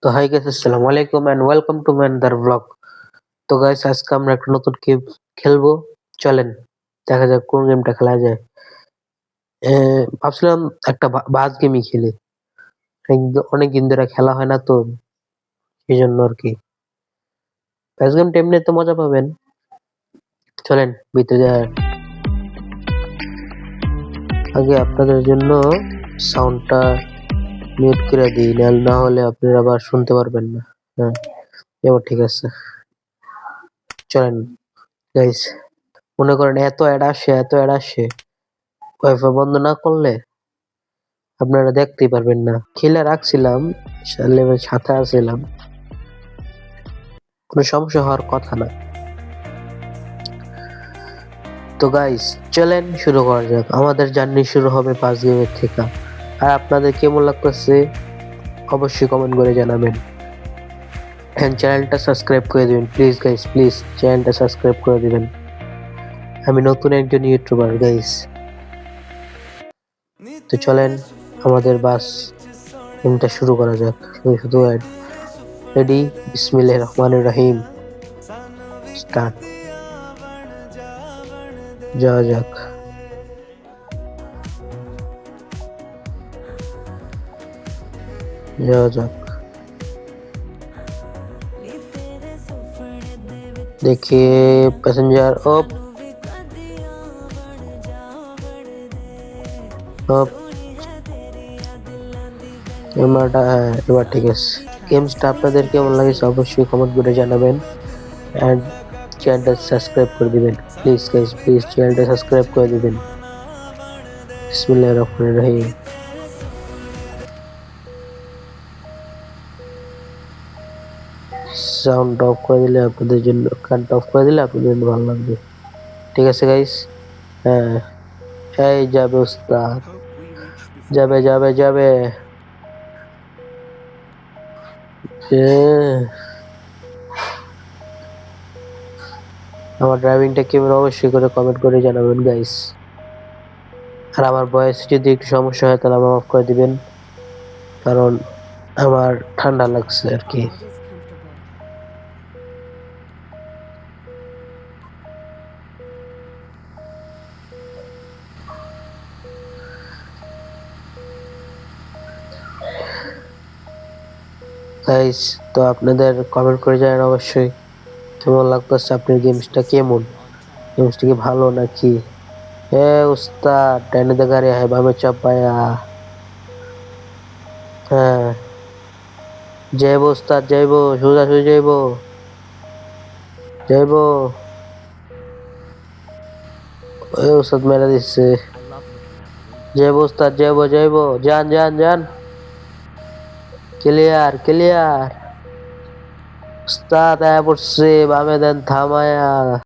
তো high guys, আসসালামু আলাইকুম and welcome to my another blog. তো গাইস, আজকে আমরা একটা নতুন গেম খেলবো। চলেন দেখা যাক কোন গেমটা খেলা যায়। ভাবছিলাম একটা বাজ গেমই খেলি। অনেকদিন ধরে খেলা হয় না তো, এই জন্য আর কি। বাজ গেমটা এমনি তো মজা পাবেন। চলেন ভিতরে যাই। আগে আপনাদের জন্য সাউন্ডটা মিউট করে দিই, না হলে আপনারা আবার শুনতে পারবেন না। হ্যাঁ, এবার ঠিক আছে। চলেন গাইস, মনে করেন এত অ্যাড আসে ওয়াইফাই বন্ধ না করলে আপনারা দেখতেই পারবেন না। খেলে রাখছিলাম, লেভেল 7 আছিলাম, কোনো সমস্যা হওয়ার কথা না। তো গাইস, চলেন শুরু করা যাক। আমাদের জার্নি শুরু হবে 5 গেমের থেকে। আর আপনাদের কেমন লাগতেছে অবশ্যই কমেন্ট করে জানাবেন। এন্ড চ্যানেলটা সাবস্ক্রাইব করে দিবেন প্লিজ গাইস, প্লিজ চ্যানেলটা সাবস্ক্রাইব করে দিবেন। আমি নতুন একজন ইউটিউবার গাইস। তো চলেন আমাদের বাস গেমটা শুরু করা যাক। শুধু রেডি, বিসমিল্লাহির রহমানির রহিম, স্টার্ট। যাওয়া যাক। যাওয়া যাক, দেখি প্যাসেঞ্জার অপ অপ। এবার ঠিক আছে। গেমসটা আপনাদের কেমন লাগছে অবশ্যই কমেন্ট করে জানাবেন এন্ড চ্যানেলটা সাবস্ক্রাইব করে দিবেন প্লিজ গাইস, প্লিজ চ্যানেলটা সাবস্ক্রাইব করে দিবেন। বিসমিল্লাহির রহমানির রহিম। সাউন্ড অফ করে দিলে আপনাদের জন্য, গানটা অফ করে দিলে আপনাদের জন্য ভালো লাগবে। ঠিক আছে গাইস। হ্যাঁ, এই যাবে উস্তাদ, যাবে যাবে যাবে। আমার ড্রাইভিংটা কেমন অবশ্যই করে কমেন্ট করে জানাবেন গাইস। আর আমার ভয়েস যদি একটু সমস্যা হয় তাহলে আমার অফ করে দিবেন, কারণ আমার ঠান্ডা লাগছে আর কি। গাইস, তো আপনাদের কমেন্ট করে জানান অবশ্যই কেমন লাগতেছে আপনার গেমসটা, গেমসটা কি ভালো নাকি। এ উস্তাদ, ডাইনে দে গাড়ি है বামে চাপ পায়া। হ্যাঁ, যাইব উস্তাদ, যাইব সোজাসুজি, যাইব। ওই উস্তাদ মেরে দিচ্ছে। যাইব উস্তাদ, যাইব, যান যান যান। Clear clear. উস্তাদ আয়া পড়ছে, বামে দেন থামায়া।